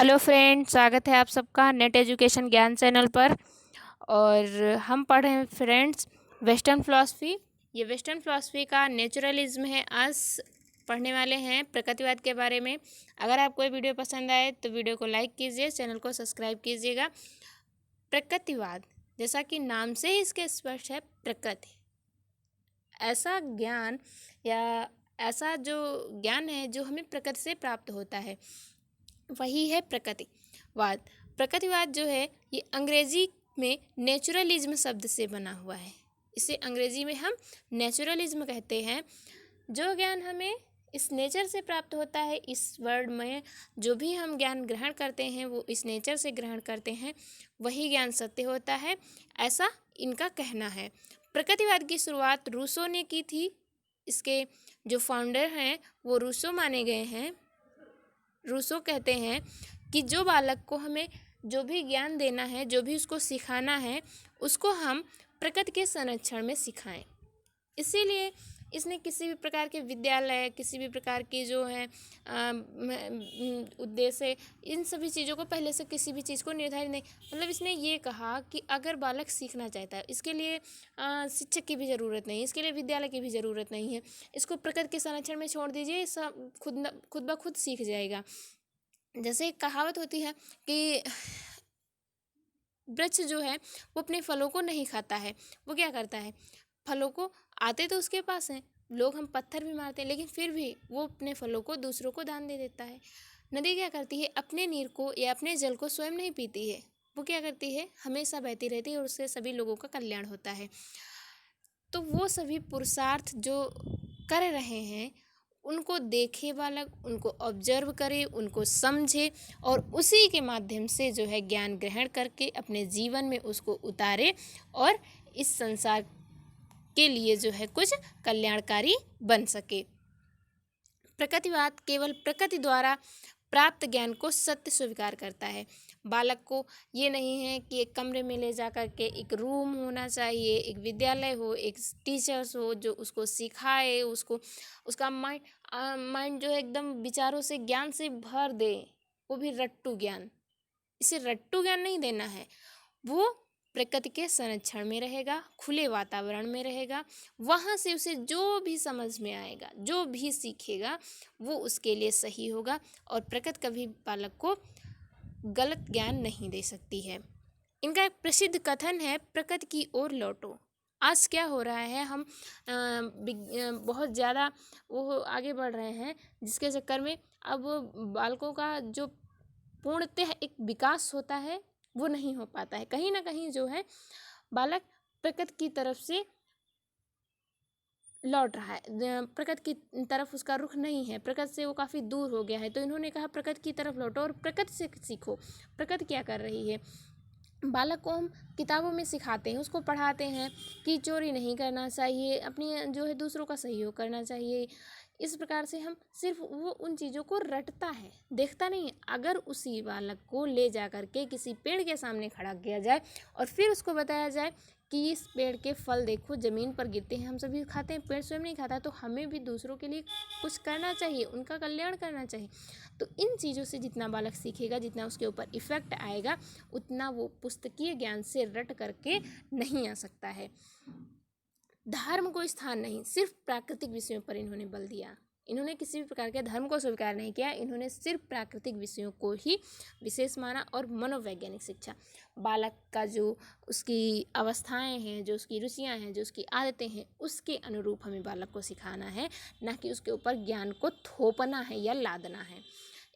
Hello friend, स्वागत है आप सबका नेट एजुकेशन ज्ञान चैनल पर। और हम पढ़ रहे हैं फ्रेंड्स वेस्टर्न फ़िलॉसफी। ये वेस्टर्न फ़िलॉसफी का नेचुरलिज्म है। आज पढ़ने वाले हैं प्रकृतिवाद के बारे में। अगर आपको ये वीडियो पसंद आए तो वीडियो को लाइक कीजिए, चैनल को सब्सक्राइब कीजिएगा। प्रकृतिवाद, जैसा कि नाम से ही इसके स्पष्ट है, प्रकृति ऐसा ज्ञान या ऐसा जो ज्ञान है जो हमें प्रकृति से प्राप्त होता है, वही है प्रकृतिवाद। प्रकृतिवाद जो है ये अंग्रेजी में नेचुरलिज्म शब्द से बना हुआ है। इसे अंग्रेजी में हम नेचुरलिज्म कहते हैं। जो ज्ञान हमें इस नेचर से प्राप्त होता है, इस वर्ल्ड में जो भी हम ज्ञान ग्रहण करते हैं वो इस नेचर से ग्रहण करते हैं, वही ज्ञान सत्य होता है, ऐसा इनका कहना है। प्रकृतिवाद की शुरुआत रूसो ने की थी। इसके जो फाउंडर हैं वो रूसो माने गए हैं। रूसो कहते हैं कि जो बालक को हमें जो भी ज्ञान देना है, जो भी उसको सिखाना है, उसको हम प्रकृति के संरक्षण में सिखाएं। इसीलिए इसने किसी भी प्रकार के विद्यालय, किसी भी प्रकार की जो है उद्देश्य, इन सभी चीज़ों को पहले से किसी भी चीज़ को निर्धारित नहीं, मतलब इसने ये कहा कि अगर बालक सीखना चाहता है, इसके लिए शिक्षक की भी ज़रूरत नहीं, इसके लिए विद्यालय की भी ज़रूरत नहीं है। इसको प्रकृति के संरक्षण में छोड़ दीजिए, सब खुद ब खुद सीख जाएगा। जैसे एक कहावत होती है कि वृक्ष जो है वो अपने फलों को नहीं खाता है, वो क्या करता है, फलों को आते तो उसके पास हैं, लोग हम पत्थर भी मारते हैं, लेकिन फिर भी वो अपने फलों को दूसरों को दान दे देता है। नदी क्या करती है, अपने नीर को या अपने जल को स्वयं नहीं पीती है, वो क्या करती है, हमेशा बहती रहती है और उससे सभी लोगों का कल्याण होता है। तो वो सभी पुरुषार्थ जो कर रहे हैं, उनको देखे बालक, उनको ऑब्जर्व करे, उनको समझे और उसी के माध्यम से जो है ज्ञान ग्रहण करके अपने जीवन में उसको उतारे और इस संसार के लिए जो है कुछ कल्याणकारी बन सके। प्रकृतिवाद केवल प्रकृति द्वारा प्राप्त ज्ञान को सत्य स्वीकार करता है। बालक को ये नहीं है कि एक कमरे में ले जा कर के एक रूम होना चाहिए, एक विद्यालय हो, एक टीचर्स हो जो उसको सिखाए, उसको उसका माइंड जो है एकदम विचारों से, ज्ञान से भर दे, वो भी रट्टू ज्ञान। इसे रट्टू ज्ञान नहीं देना है। वो प्रकृति के संरक्षण में रहेगा, खुले वातावरण में रहेगा, वहाँ से उसे जो भी समझ में आएगा, जो भी सीखेगा, वो उसके लिए सही होगा। और प्रकृति कभी बालक को गलत ज्ञान नहीं दे सकती है। इनका एक प्रसिद्ध कथन है, प्रकृति की ओर लौटो। आज क्या हो रहा है, हम बहुत ज़्यादा वो आगे बढ़ रहे हैं, जिसके चक्कर में अब बालकों का जो पूर्णतः एक विकास होता है वो नहीं हो पाता है। कहीं ना कहीं जो है बालक प्रकृति की तरफ से लौट रहा है, प्रकृति की तरफ उसका रुख नहीं है, प्रकृति से वो काफ़ी दूर हो गया है। तो इन्होंने कहा प्रकृति की तरफ लौटो और प्रकृति से सीखो। प्रकृति क्या कर रही है, बालक को हम किताबों में सिखाते हैं, उसको पढ़ाते हैं कि चोरी नहीं करना चाहिए, अपनी जो है दूसरों का सहयोग करना चाहिए। इस प्रकार से हम सिर्फ वो उन चीज़ों को रटता है, देखता नहीं है। अगर उसी बालक को ले जा कर के किसी पेड़ के सामने खड़ा किया जाए और फिर उसको बताया जाए कि इस पेड़ के फल देखो ज़मीन पर गिरते हैं, हम सभी खाते हैं, पेड़ स्वयं नहीं खाता, तो हमें भी दूसरों के लिए कुछ करना चाहिए, उनका कल्याण करना चाहिए। तो इन चीज़ों से जितना बालक सीखेगा, जितना उसके ऊपर इफ़ेक्ट आएगा, उतना वो पुस्तकीय ज्ञान से रट करके नहीं आ सकता है। धर्म को स्थान नहीं, सिर्फ प्राकृतिक विषयों पर इन्होंने बल दिया। इन्होंने किसी भी प्रकार के धर्म को स्वीकार नहीं किया, इन्होंने सिर्फ प्राकृतिक विषयों को ही विशेष माना। और मनोवैज्ञानिक शिक्षा, बालक का जो उसकी अवस्थाएं हैं, जो उसकी रुचियां हैं, जो उसकी आदतें हैं, उसके अनुरूप हमें बालक को सिखाना है, ना कि उसके ऊपर ज्ञान को थोपना है या लादना है।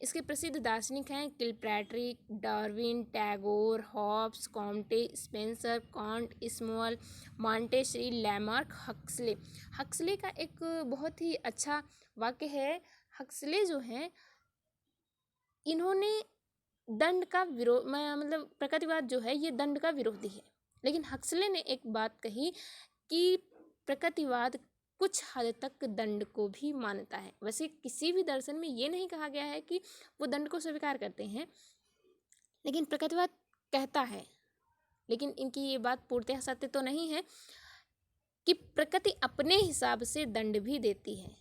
इसके प्रसिद्ध दार्शनिक हैं Kilpatrick, Darwin, Tagore, Hobbes, Comte, Spencer, Kant, Small, Montessori, Lamarck, Huxley. Huxley का एक बहुत ही अच्छा वाक्य है। हक्सले जो हैं, इन्होंने दंड का विरोध, मतलब प्रकृतिवाद जो है ये दंड का विरोधी है, लेकिन हक्सले ने एक बात कही कि प्रकृतिवाद कुछ हद तक दंड को भी मानता है। वैसे किसी भी दर्शन में ये नहीं कहा गया है कि वो दंड को स्वीकार करते हैं, लेकिन प्रकृतिवाद कहता है, लेकिन इनकी ये बात पूर्णतः सत्य तो नहीं है, कि प्रकृति अपने हिसाब से दंड भी देती है।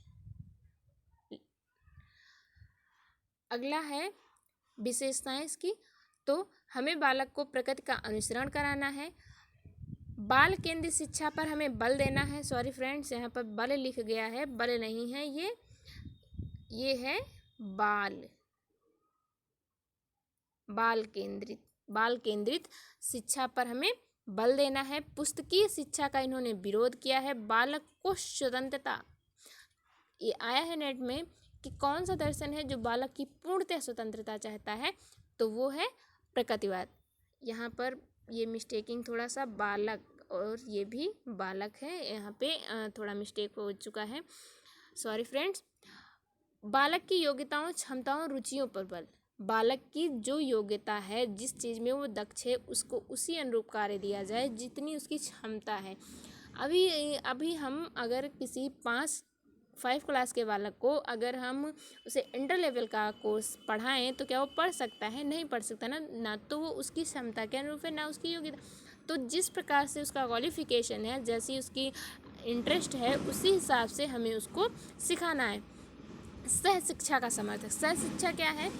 अगला है विशेषताएं इसकी। तो हमें बालक को प्रकृति का अनुसरण कराना है, बाल केंद्रित शिक्षा पर हमें बल देना है। सॉरी फ्रेंड्स, यहाँ पर बल लिख गया है, बल नहीं है, ये है बाल केंद्रित शिक्षा पर हमें बल देना है। पुस्तकीय शिक्षा का इन्होंने विरोध किया है। बालक को स्वतंत्रता, ये आया है नेट में कि कौन सा दर्शन है जो बालक की पूर्णतः स्वतंत्रता चाहता है, तो वो है प्रकृतिवाद। यहाँ पर ये मिस्टेकिंग थोड़ा सा, बालक और ये भी बालक है, यहाँ पे थोड़ा मिस्टेक हो चुका है, सॉरी फ्रेंड्स। बालक की योग्यताओं, क्षमताओं, रुचियों पर बल। बालक की जो योग्यता है, जिस चीज़ में वो दक्ष है, उसको उसी अनुरूप कार्य दिया जाए जितनी उसकी क्षमता है। अभी हम अगर किसी 5 क्लास के बालक को अगर हम उसे इंटर लेवल का कोर्स पढ़ाएं तो क्या वो पढ़ सकता है? नहीं पढ़ सकता ना तो वो उसकी क्षमता के अनुरूप है, ना उसकी योग्यता। तो जिस प्रकार से उसका क्वालिफिकेशन है, जैसी उसकी इंटरेस्ट है, उसी हिसाब से हमें उसको सिखाना है। सह शिक्षा का समर्थक। सह शिक्षा क्या है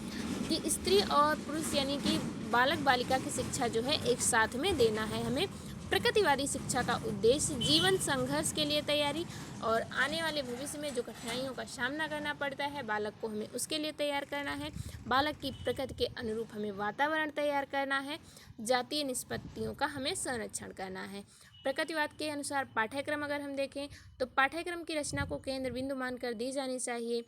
कि स्त्री और पुरुष यानी कि बालक बालिका की शिक्षा जो है एक साथ में देना है हमें। प्रकृतिवादी शिक्षा का उद्देश्य जीवन संघर्ष के लिए तैयारी और आने वाले भविष्य में जो कठिनाइयों का सामना करना पड़ता है, बालक को हमें उसके लिए तैयार करना है। बालक की प्रकृति के अनुरूप हमें वातावरण तैयार करना है। जातीय निष्पत्तियों का हमें संरक्षण करना है। प्रकृतिवाद के अनुसार पाठ्यक्रम अगर हम देखें तो पाठ्यक्रम की रचना को केंद्र बिंदु मानकर दी जानी चाहिए।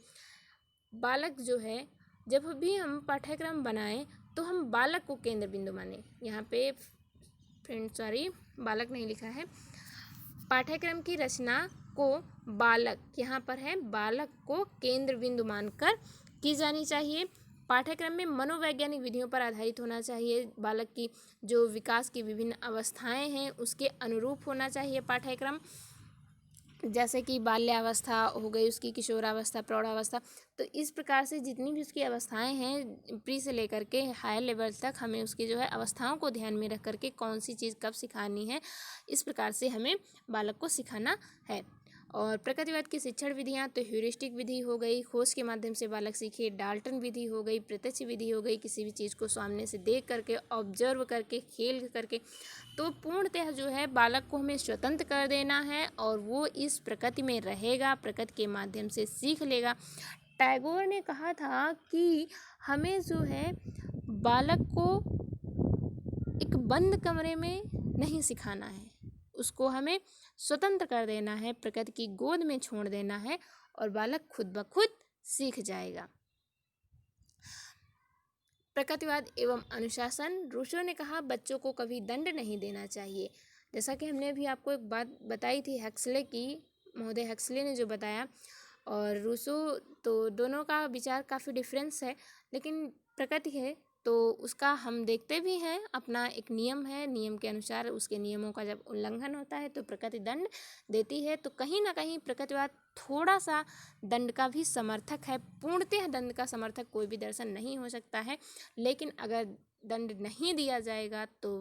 बालक जो है, जब भी हम पाठ्यक्रम बनाएं तो हम बालक को केंद्र बिंदु माने। यहाँ पे फ्रेंड सॉरी, बालक नहीं लिखा है। पाठ्यक्रम की रचना को बालक, यहाँ पर है बालक को केंद्र बिंदु मानकर की जानी चाहिए। पाठ्यक्रम में मनोवैज्ञानिक विधियों पर आधारित होना चाहिए। बालक की जो विकास की विभिन्न अवस्थाएं हैं उसके अनुरूप होना चाहिए पाठ्यक्रम, जैसे कि बाल्यावस्था हो गई, उसकी किशोरावस्था, प्रौढ़ावस्था। तो इस प्रकार से जितनी भी उसकी अवस्थाएं हैं, प्री से लेकर के हायर लेवल तक, हमें उसकी जो है अवस्थाओं को ध्यान में रख करके कौन सी चीज़ कब सिखानी है, इस प्रकार से हमें बालक को सिखाना है। और प्रकृतिवाद की शिक्षण विधियाँ तो ह्यूरिस्टिक विधि हो गई, खोज के माध्यम से बालक सीखे, डाल्टन विधि हो गई, प्रत्यक्ष विधि हो गई, किसी भी चीज़ को सामने से देख करके, ऑब्जर्व करके, खेल करके। तो पूर्णतः जो है बालक को हमें स्वतंत्र कर देना है और वो इस प्रकृति में रहेगा, प्रकृति के माध्यम से सीख लेगा। टैगोर ने कहा था कि हमें जो है बालक को एक बंद कमरे में नहीं सिखाना है, उसको हमें स्वतंत्र कर देना है, प्रकृति की गोद में छोड़ देना है और बालक खुद ब खुद सीख जाएगा। प्रकृतिवाद एवं अनुशासन। रूसो ने कहा बच्चों को कभी दंड नहीं देना चाहिए। जैसा कि हमने अभी आपको एक बात बताई थी हक्सले की, महोदय हक्सले ने जो बताया, और रूसो, तो दोनों का विचार काफ़ी डिफरेंस है, लेकिन प्रकृति है तो उसका हम देखते भी हैं, अपना एक नियम है, नियम के अनुसार उसके नियमों का जब उल्लंघन होता है तो प्रकृति दंड देती है। तो कहीं ना कहीं प्रकृतिवाद थोड़ा सा दंड का भी समर्थक है। पूर्णतः दंड का समर्थक कोई भी दर्शन नहीं हो सकता है, लेकिन अगर दंड नहीं दिया जाएगा तो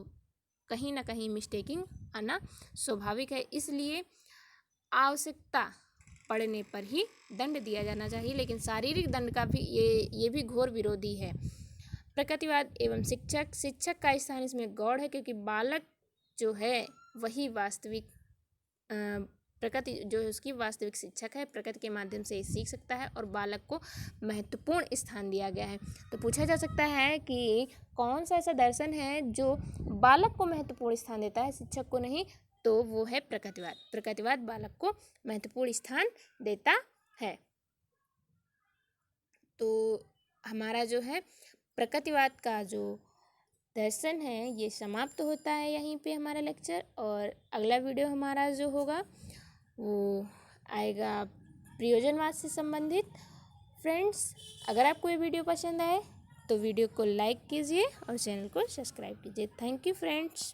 कहीं ना कहीं मिस्टेकिंग आना स्वाभाविक है। इसलिए आवश्यकता पड़ने पर ही दंड दिया जाना चाहिए, लेकिन शारीरिक दंड का भी ये भी घोर विरोधी है। प्रकृतिवाद एवं शिक्षक का स्थान इसमें गौड़ है, क्योंकि बालक जो है वही वास्तविक प्रकृति जो है उसकी वास्तविक शिक्षक है, प्रकृति के माध्यम से सीख सकता है और बालक को महत्वपूर्ण स्थान दिया गया है। तो पूछा जा सकता है कि कौन सा ऐसा दर्शन है जो बालक को महत्वपूर्ण स्थान देता है, शिक्षक को नहीं, तो वो है प्रकृतिवाद। प्रकृतिवाद बालक को महत्वपूर्ण स्थान देता है। तो हमारा जो है प्रकृतिवाद का जो दर्शन है ये समाप्त होता है यहीं पे हमारा लेक्चर, और अगला वीडियो हमारा जो होगा वो आएगा प्रयोजनवाद से संबंधित। फ्रेंड्स, अगर आपको ये वीडियो पसंद आए तो वीडियो को लाइक कीजिए और चैनल को सब्सक्राइब कीजिए। Thank you friends.